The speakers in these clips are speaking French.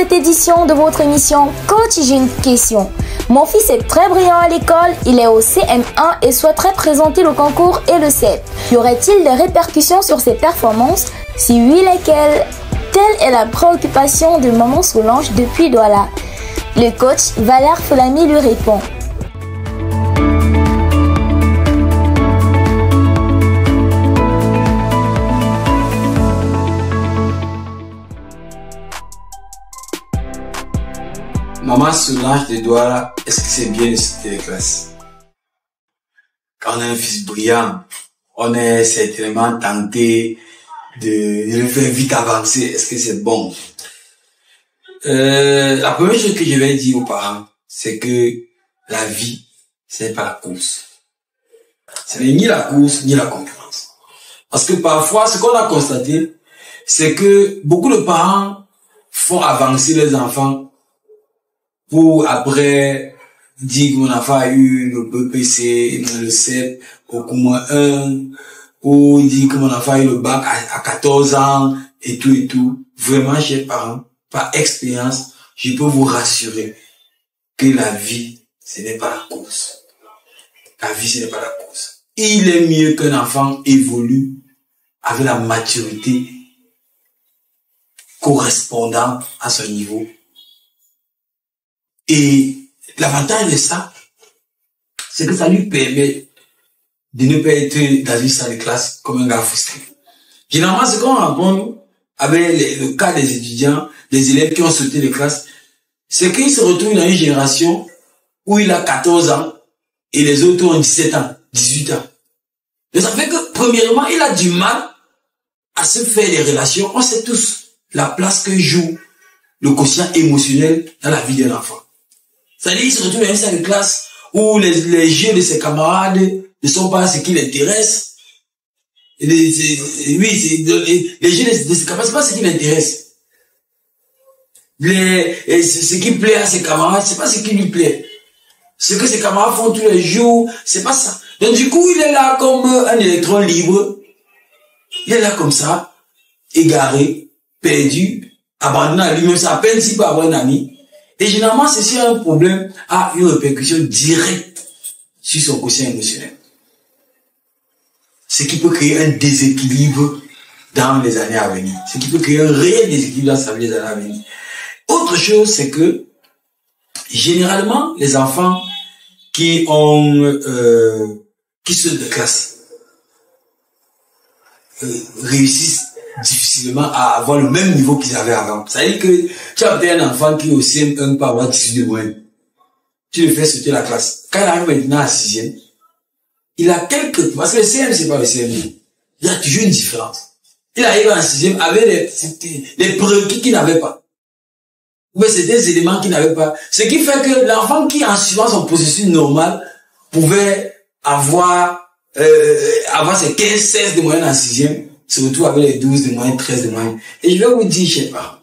cette édition de votre émission Coach, j'ai une question. Mon fils est très brillant à l'école, il est au CM1 et souhaiterait présenter le concours et le CEP. Y aurait-il des répercussions sur ses performances? Si oui, lesquelles? Telle est la préoccupation de maman Solange depuis Douala. Le coach Valère Folami lui répond. Maman Solange de Douala, est-ce que c'est bien de citer les classes? Quand on a un fils brillant, on est certainement tenté de le faire vite avancer. Est-ce que c'est bon? La première chose que je vais dire aux parents, c'est que la vie, ce n'est pas la course. Ce n'est ni la course, ni la concurrence. Parce que parfois, ce qu'on a constaté, c'est que beaucoup de parents font avancer les enfants pour après dire que mon enfant a eu le BPC, le CEP, au coup moins 1, pour dire que mon enfant a eu le bac à 14 ans, et tout et tout. Vraiment, chers parents, par expérience, je peux vous rassurer que la vie, ce n'est pas la course. La vie, ce n'est pas la course. Il est mieux qu'un enfant évolue avec la maturité correspondant à son niveau. Et l'avantage de ça, c'est que ça lui permet de ne pas être dans une salle de classe comme un gars frustré. Généralement, ce qu'on rencontre avec le cas des étudiants, des élèves qui ont sauté les classes, c'est qu'ils se retrouvent dans une génération où il a 14 ans et les autres ont 17 ans, 18 ans. Donc ça fait que, premièrement, il a du mal à se faire des relations. On sait tous la place que joue le quotient émotionnel dans la vie d'un enfant. C'est-à-dire, il se retrouve dans une salle de classe où les jeux de ses camarades ne sont pas ce qui l'intéresse. Les jeux de ses camarades, c'est pas ce qui l'intéresse. Ce qui plaît à ses camarades, c'est pas ce qui lui plaît. Ce que ses camarades font tous les jours, c'est pas ça. Donc du coup, il est là comme un électron libre. Il est là comme ça, égaré, perdu, abandonné à lui-même. C'est à peine s'il peut avoir un ami. Et généralement, ceci a un problème, a une répercussion directe sur son quotient émotionnel. Ce qui peut créer un déséquilibre dans les années à venir. Ce qui peut créer un réel déséquilibre dans sa vie les années à venir. Autre chose, c'est que, généralement, les enfants qui sautent de classe, réussissent difficilement à avoir le même niveau qu'ils avaient avant. Ça veut dire que tu as peut-être un enfant qui est au CM1 par avoir 18 de moyenne. Tu le fais sauter la classe. Quand il arrive maintenant à 6e, il a quelques... Parce que le CM, c'est pas le CM2. Il y a toujours une différence. Il arrive en 6e avec des prérequis qu'il n'avait pas. Mais c'est des éléments qu'il n'avait pas. Ce qui fait que l'enfant qui, en suivant son processus normal, pouvait avoir ses 15-16 de moyenne en 6e, se retrouve avec les 12 de moyenne, 13 de moyenne. Et je vais vous dire, je sais pas,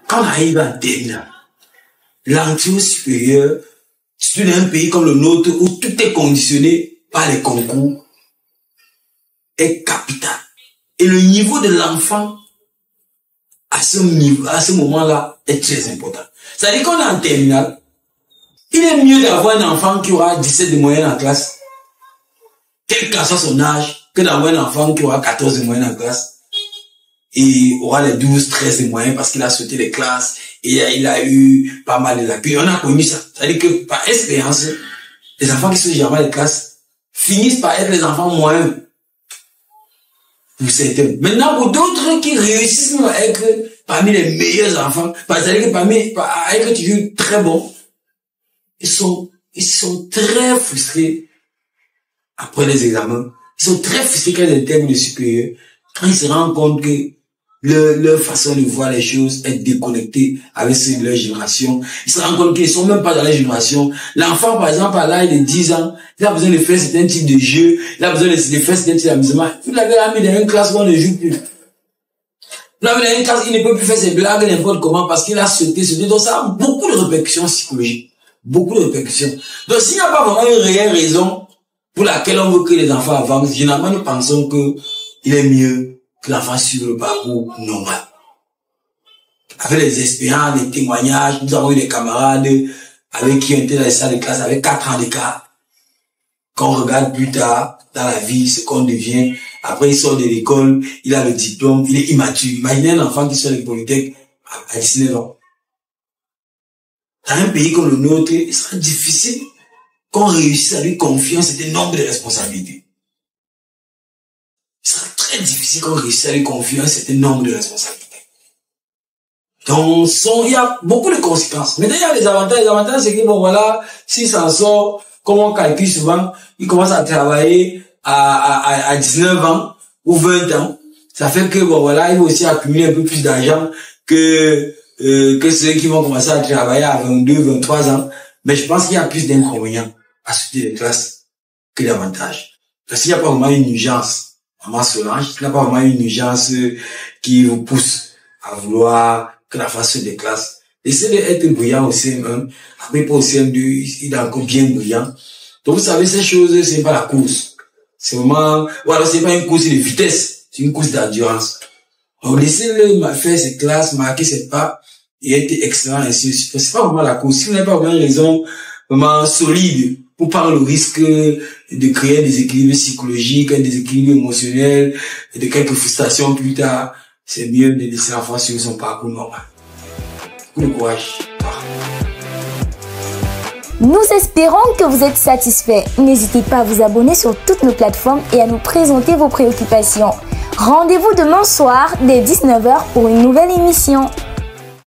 quand on arrive en terminale, l'entrée supérieure, surtout dans un pays comme le nôtre, où tout est conditionné par les concours, est capital. Et le niveau de l'enfant, à ce moment-là, est très important. C'est-à-dire qu'on est en terminale, il est mieux d'avoir un enfant qui aura 17 de moyenne en classe, quel qu'en soit son âge, que d'avoir un enfant qui aura 14 de moyenne en classe et aura les 12, 13 de moyenne parce qu'il a sauté les classes et il a eu pas mal de lacunes. On a connu ça. C'est-à-dire que par expérience, les enfants qui sautent jamais les classes finissent par être les enfants moyens. Pour certains. Maintenant, pour d'autres qui réussissent à être parmi les meilleurs enfants, c'est-à-dire que à être toujours très bons, ils sont très frustrés après les examens. Ils sont très frustrés quand ils terminent le supérieur, quand ils se rendent compte que leur façon de voir les choses est déconnectée avec celle de leur génération. Ils se rendent compte qu'ils sont même pas dans leur génération. L'enfant, par exemple, à l'âge de 10 ans, il a besoin de faire certains types de jeux, il a besoin de faire certains types d'amusement. Vous l'avez mis dans une classe où on ne joue plus. Vous l'avez dans une classe, il ne peut plus faire ses blagues n'importe comment parce qu'il a sauté. Donc ça a beaucoup de répercussions psychologiques. Beaucoup de répercussions. Donc s'il n'y a pas vraiment une réelle raison pour laquelle on veut que les enfants avancent, généralement nous pensons que il est mieux que l'enfant suive le parcours normal. avec les expériences, les témoignages. Nous avons eu des camarades avec qui on était dans les salles de classe avec 4 ans d'écart. Quand on regarde plus tard dans la vie ce qu'on devient, après il sort de l'école, il a le diplôme, il est immature. Imaginez un enfant qui sort de Polytech à 19 ans. Dans un pays comme le nôtre, il sera difficile qu'on réussisse à lui confier un certain nombre de responsabilités. Il sera très difficile qu'on réussisse à lui confier un certain nombre de responsabilités. Donc, il y a beaucoup de conséquences. Maintenant, il y a les avantages. Les avantages, c'est que, bon, voilà, s'il s'en sort, comme on calcule souvent, il commence à travailler à 19 ans ou 20 ans. Ça fait que, bon, voilà, il va aussi accumuler un peu plus d'argent que ceux qui vont commencer à travailler à 22, 23 ans. Mais je pense qu'il y a plus d'inconvénients à sortir des classes que d'avantages. Parce qu'il n'y a pas vraiment une urgence, Maman Solange, il n'y a pas vraiment une urgence qui vous pousse à vouloir que la fasse des classes. Essayez d'être brillant au CM1, après pour au CM2, il est encore bien brillant. Donc vous savez, ces choses, c'est pas la course. C'est vraiment, voilà, c'est pas une course de vitesse, c'est une course d'endurance. Donc laissez-le faire ses classes, marquer ses pas, et être excellent ainsi de suite. C'est pas vraiment la course. Si vous n'avez pas vraiment une raison vraiment solide pour prendre le risque de créer un déséquilibre psychologique, un déséquilibre émotionnel, et de quelques frustrations plus tard, c'est mieux de laisser l'enfant sur son parcours normal. Beaucoup de courage. Nous espérons que vous êtes satisfaits. N'hésitez pas à vous abonner sur toutes nos plateformes et à nous présenter vos préoccupations. Rendez-vous demain soir dès 19 h pour une nouvelle émission.